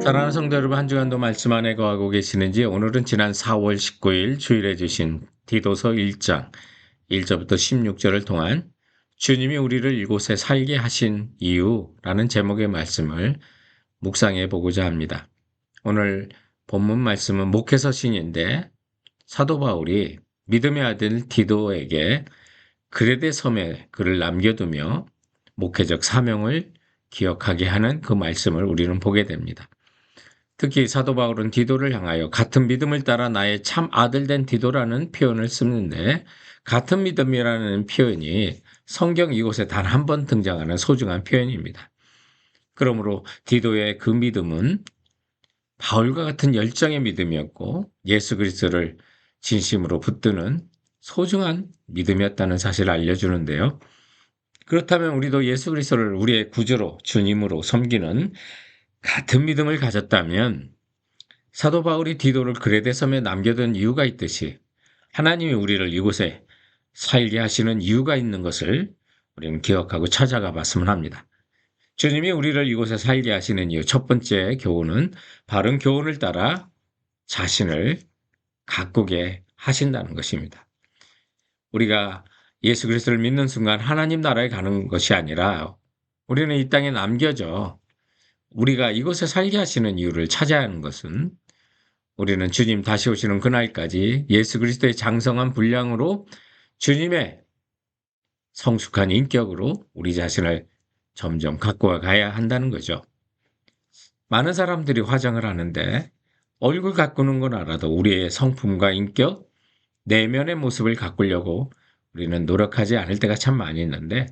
사랑하는 성도 여러분, 한 주간도 말씀 안에 거하고 계시는지? 오늘은 지난 4월 19일 주일에 주신 디도서 1장 1절부터 16절을 통한 주님이 우리를 이곳에 살게 하신 이유라는 제목의 말씀을 묵상해 보고자 합니다. 오늘 본문 말씀은 목회서신인데 사도 바울이 믿음의 아들 디도에게 그레데 섬에 글을 남겨두며 목회적 사명을 기억하게 하는 그 말씀을 우리는 보게 됩니다. 특히 사도 바울은 디도를 향하여 같은 믿음을 따라 나의 참 아들 된 디도라는 표현을 쓰는데, 같은 믿음이라는 표현이 성경 이곳에 단 한 번 등장하는 소중한 표현입니다. 그러므로 디도의 그 믿음은 바울과 같은 열정의 믿음이었고 예수 그리스도를 진심으로 붙드는 소중한 믿음이었다는 사실을 알려주는데요. 그렇다면 우리도 예수 그리스도를 우리의 구주로 주님으로 섬기는 같은 믿음을 가졌다면 사도 바울이 디도를 그레데 섬에 남겨둔 이유가 있듯이 하나님이 우리를 이곳에 살게 하시는 이유가 있는 것을 우리는 기억하고 찾아가 봤으면 합니다. 주님이 우리를 이곳에 살게 하시는 이유, 첫 번째 교훈은 바른 교훈을 따라 자신을 가꾸게 하신다는 것입니다. 우리가 예수 그리스도를 믿는 순간 하나님 나라에 가는 것이 아니라 우리는 이 땅에 남겨져 우리가 이곳에 살게 하시는 이유를 찾아야 하는 것은, 우리는 주님 다시 오시는 그날까지 예수 그리스도의 장성한 분량으로 주님의 성숙한 인격으로 우리 자신을 점점 가꾸어 가야 한다는 거죠. 많은 사람들이 화장을 하는데 얼굴 가꾸는 건 알아도 우리의 성품과 인격, 내면의 모습을 가꾸려고 우리는 노력하지 않을 때가 참 많이 있는데,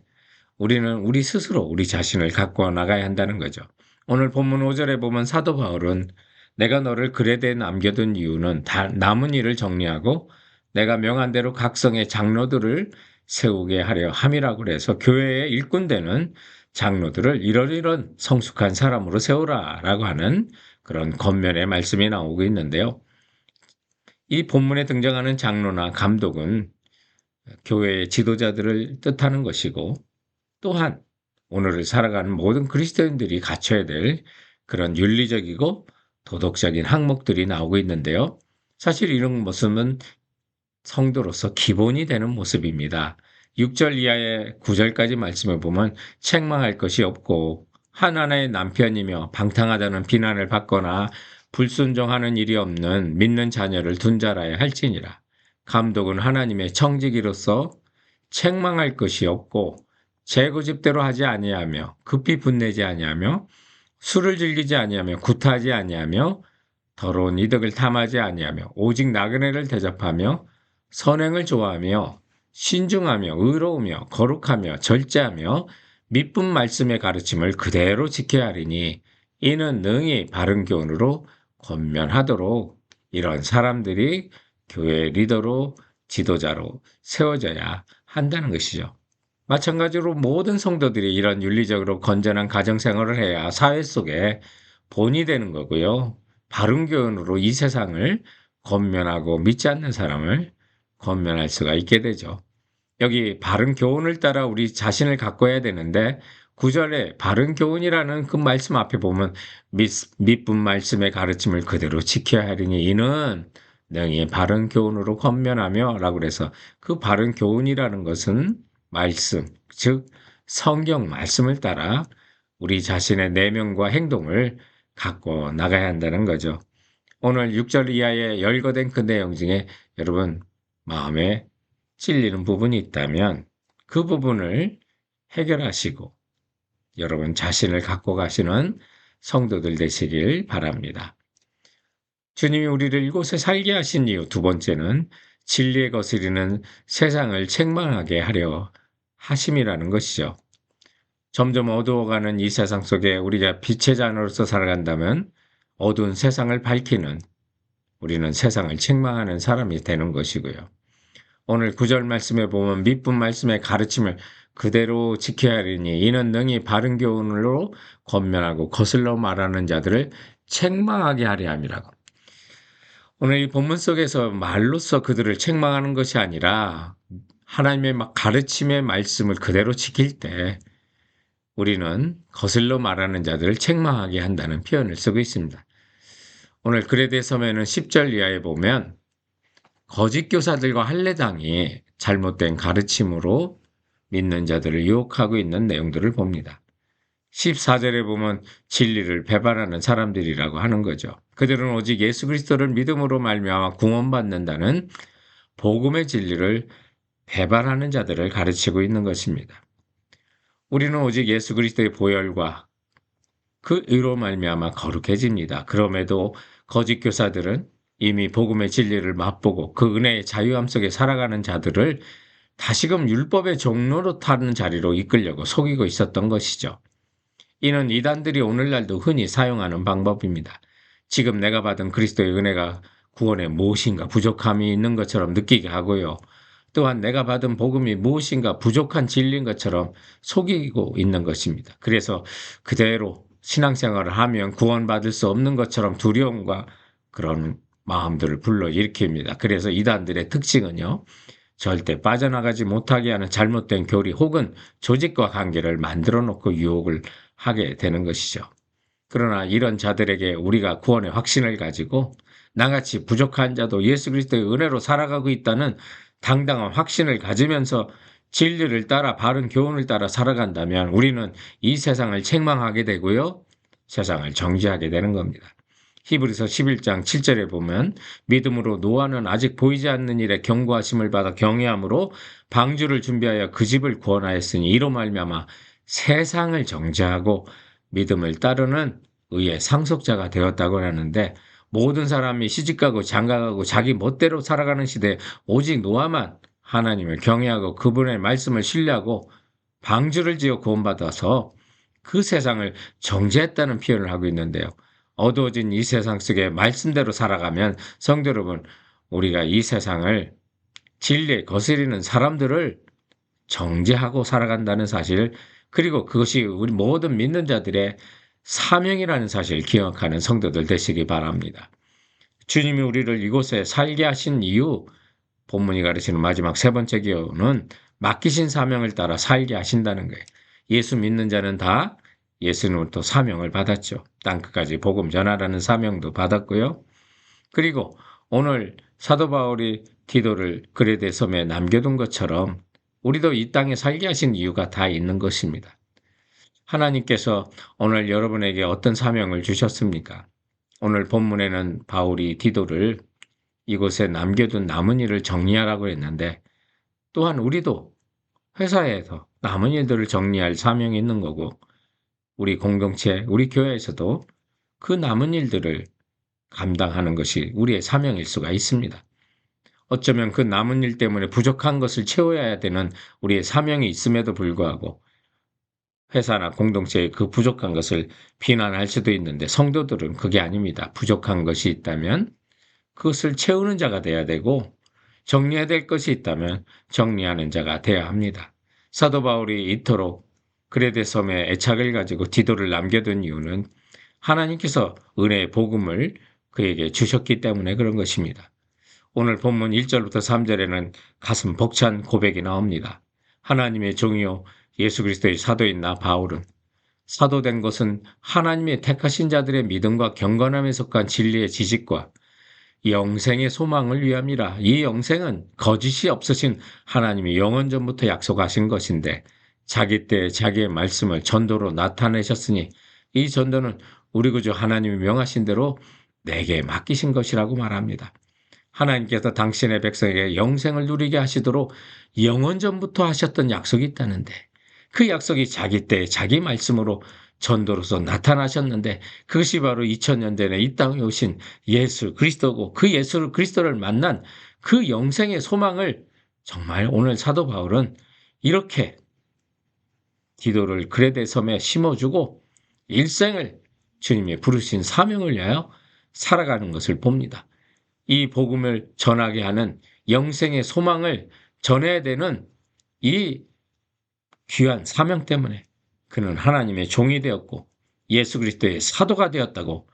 우리는 우리 스스로 우리 자신을 가꾸어 나가야 한다는 거죠. 오늘 본문 5절에 보면 사도 바울은 내가 너를 그레데에 남겨둔 이유는 남은 일을 정리하고 내가 명한 대로 각 성의 장로들을 세우게 하려 함이라고 그래서 교회의 일꾼되는 장로들을 이런 성숙한 사람으로 세우라라고 하는 그런 겉면의 말씀이 나오고 있는데요. 이 본문에 등장하는 장로나 감독은 교회의 지도자들을 뜻하는 것이고, 또한 오늘을 살아가는 모든 그리스도인들이 갖춰야 될 그런 윤리적이고 도덕적인 항목들이 나오고 있는데요. 사실 이런 모습은 성도로서 기본이 되는 모습입니다. 6절 이하의 9절까지 말씀을 보면 책망할 것이 없고 하나의 남편이며 방탕하다는 비난을 받거나 불순종하는 일이 없는 믿는 자녀를 둔 자라야 할지니라. 감독은 하나님의 청지기로서 책망할 것이 없고 제 고집대로 하지 아니하며 급히 분내지 아니하며 술을 즐기지 아니하며 구타하지 아니하며 더러운 이득을 탐하지 아니하며 오직 나그네를 대접하며 선행을 좋아하며 신중하며 의로우며 거룩하며 절제하며 미쁜 말씀의 가르침을 그대로 지켜야 하리니 이는 능히 바른 교훈으로 권면하도록 이런 사람들이 교회 리더로 지도자로 세워져야 한다는 것이죠. 마찬가지로 모든 성도들이 이런 윤리적으로 건전한 가정생활을 해야 사회 속에 본이 되는 거고요. 바른 교훈으로 이 세상을 권면하고 믿지 않는 사람을 권면할 수가 있게 되죠. 여기 바른 교훈을 따라 우리 자신을 가꿔야 되는데 9절에 바른 교훈이라는 그 말씀 앞에 보면 미쁜 말씀의 가르침을 그대로 지켜야 하리니 이는 능히 바른 교훈으로 권면하며 라고 그래서 그 바른 교훈이라는 것은 말씀, 즉 성경 말씀을 따라 우리 자신의 내면과 행동을 갖고 나가야 한다는 거죠. 오늘 6절 이하의 열거된 그 내용 중에 여러분 마음에 찔리는 부분이 있다면 그 부분을 해결하시고 여러분 자신을 갖고 가시는 성도들 되시길 바랍니다. 주님이 우리를 이곳에 살게 하신 이유 두 번째는 진리에 거스리는 세상을 책망하게 하려 하심이라는 것이죠. 점점 어두워가는 이 세상 속에 우리가 빛의 자녀로서 살아간다면 어두운 세상을 밝히는, 우리는 세상을 책망하는 사람이 되는 것이고요. 오늘 9절 말씀에 보면 미쁜 말씀의 가르침을 그대로 지켜야 하리니 이는 능히 바른 교훈으로 권면하고 거슬러 말하는 자들을 책망하게 하려 함이라고. 오늘 이 본문 속에서 말로써 그들을 책망하는 것이 아니라 하나님의 가르침의 말씀을 그대로 지킬 때 우리는 거슬러 말하는 자들을 책망하게 한다는 표현을 쓰고 있습니다. 오늘 그레데서면은 10절 이하에 보면 거짓 교사들과 할례당이 잘못된 가르침으로 믿는 자들을 유혹하고 있는 내용들을 봅니다. 14절에 보면 진리를 배반하는 사람들이라고 하는 거죠. 그들은 오직 예수 그리스도를 믿음으로 말미암아 구원받는다는 복음의 진리를 배반하는 자들을 가르치고 있는 것입니다. 우리는 오직 예수 그리스도의 보혈과 그 의로 말미암아 거룩해집니다. 그럼에도 거짓 교사들은 이미 복음의 진리를 맛보고 그 은혜의 자유함 속에 살아가는 자들을 다시금 율법의 종로로 타는 자리로 이끌려고 속이고 있었던 것이죠. 이는 이단들이 오늘날도 흔히 사용하는 방법입니다. 지금 내가 받은 그리스도의 은혜가 구원에 무엇인가 부족함이 있는 것처럼 느끼게 하고요. 또한 내가 받은 복음이 무엇인가 부족한 진리인 것처럼 속이고 있는 것입니다. 그래서 그대로 신앙생활을 하면 구원받을 수 없는 것처럼 두려움과 그런 마음들을 불러일으킵니다. 그래서 이단들의 특징은요. 절대 빠져나가지 못하게 하는 잘못된 교리 혹은 조직과 관계를 만들어 놓고 유혹을 하게 되는 것이죠. 그러나 이런 자들에게 우리가 구원의 확신을 가지고 나같이 부족한 자도 예수 그리스도의 은혜로 살아가고 있다는 당당한 확신을 가지면서 진리를 따라 바른 교훈을 따라 살아간다면 우리는 이 세상을 책망하게 되고요. 세상을 정죄하게 되는 겁니다. 히브리서 11장 7절에 보면 믿음으로 노아는 아직 보이지 않는 일에 경고하심을 받아 경외함으로 방주를 준비하여 그 집을 구원하였으니 이로 말미암아 세상을 정죄하고 믿음을 따르는 의의 상속자가 되었다고 하는데 모든 사람이 시집가고 장가가고 자기 멋대로 살아가는 시대에 오직 노아만 하나님을 경외하고 그분의 말씀을 신뢰하고 방주를 지어 구원받아서 그 세상을 정죄했다는 표현을 하고 있는데요. 어두워진 이 세상 속에 말씀대로 살아가면 성도 여러분, 우리가 이 세상을 진리에 거스리는 사람들을 정죄하고 살아간다는 사실, 그리고 그것이 우리 모든 믿는 자들의 사명이라는 사실을 기억하는 성도들 되시기 바랍니다. 주님이 우리를 이곳에 살게 하신 이유, 본문이 가르치는 마지막 세 번째 교훈은 맡기신 사명을 따라 살게 하신다는 거예요. 예수 믿는 자는 다 예수님으로부터 사명을 받았죠. 땅끝까지 복음 전하라는 사명도 받았고요. 그리고 오늘 사도 바울이 디도를 그레데 섬에 남겨둔 것처럼 우리도 이 땅에 살게 하신 이유가 다 있는 것입니다. 하나님께서 오늘 여러분에게 어떤 사명을 주셨습니까? 오늘 본문에는 바울이 디도를 이곳에 남겨둔 남은 일을 정리하라고 했는데 또한 우리도 회사에서 남은 일들을 정리할 사명이 있는 거고 우리 공동체, 우리 교회에서도 그 남은 일들을 감당하는 것이 우리의 사명일 수가 있습니다. 어쩌면 그 남은 일 때문에 부족한 것을 채워야 되는 우리의 사명이 있음에도 불구하고 회사나 공동체의 그 부족한 것을 비난할 수도 있는데 성도들은 그게 아닙니다. 부족한 것이 있다면 그것을 채우는 자가 돼야 되고 정리해야 될 것이 있다면 정리하는 자가 돼야 합니다. 사도 바울이 이토록 그레데 섬에 애착을 가지고 디도를 남겨둔 이유는 하나님께서 은혜의 복음을 그에게 주셨기 때문에 그런 것입니다. 오늘 본문 1절부터 3절에는 가슴 벅찬 고백이 나옵니다. 하나님의 종이요 예수 그리스도의 사도인 나 바울은 사도된 것은 하나님의 택하신 자들의 믿음과 경건함에 속한 진리의 지식과 영생의 소망을 위함이라. 이 영생은 거짓이 없으신 하나님이 영원 전부터 약속하신 것인데 자기 때 자기의 말씀을 전도로 나타내셨으니 이 전도는 우리 구주 하나님이 명하신 대로 내게 맡기신 것이라고 말합니다. 하나님께서 당신의 백성에게 영생을 누리게 하시도록 영원 전부터 하셨던 약속이 있다는데 그 약속이 자기 때 자기 말씀으로 전도로서 나타나셨는데 그것이 바로 2000년 전에 이 땅에 오신 예수 그리스도고 그 예수 그리스도를 만난 그 영생의 소망을 정말 오늘 사도 바울은 이렇게 디도를 그레데 섬에 심어주고 일생을 주님의 부르신 사명을 위하여 살아가는 것을 봅니다. 이 복음을 전하게 하는 영생의 소망을 전해야 되는 이 귀한 사명 때문에 그는 하나님의 종이 되었고 예수 그리스도의 사도가 되었다고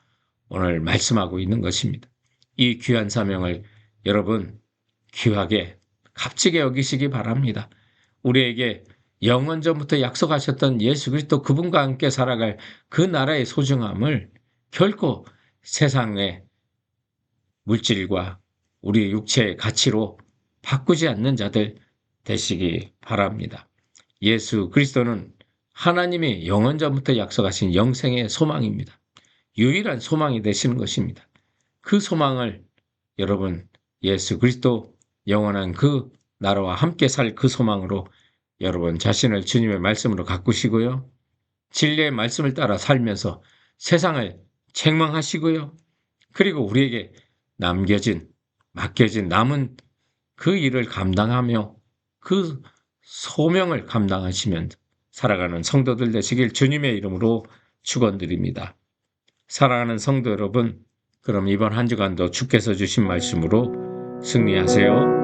오늘 말씀하고 있는 것입니다. 이 귀한 사명을 여러분 귀하게 값지게 여기시기 바랍니다. 우리에게 영원전부터 약속하셨던 예수 그리스도 그분과 함께 살아갈 그 나라의 소중함을 결코 세상의 물질과 우리 육체의 가치로 바꾸지 않는 자들 되시기 바랍니다. 예수 그리스도는 하나님이 영원전부터 약속하신 영생의 소망입니다. 유일한 소망이 되시는 것입니다. 그 소망을 여러분 예수 그리스도 영원한 그 나라와 함께 살 그 소망으로 여러분 자신을 주님의 말씀으로 가꾸시고요. 진리의 말씀을 따라 살면서 세상을 책망하시고요. 그리고 우리에게 맡겨진 남은 그 일을 감당하며 그 소명을 감당하시면 살아가는 성도들 되시길 주님의 이름으로 축원드립니다. 사랑하는 성도 여러분, 그럼 이번 한 주간도 주께서 주신 말씀으로 승리하세요.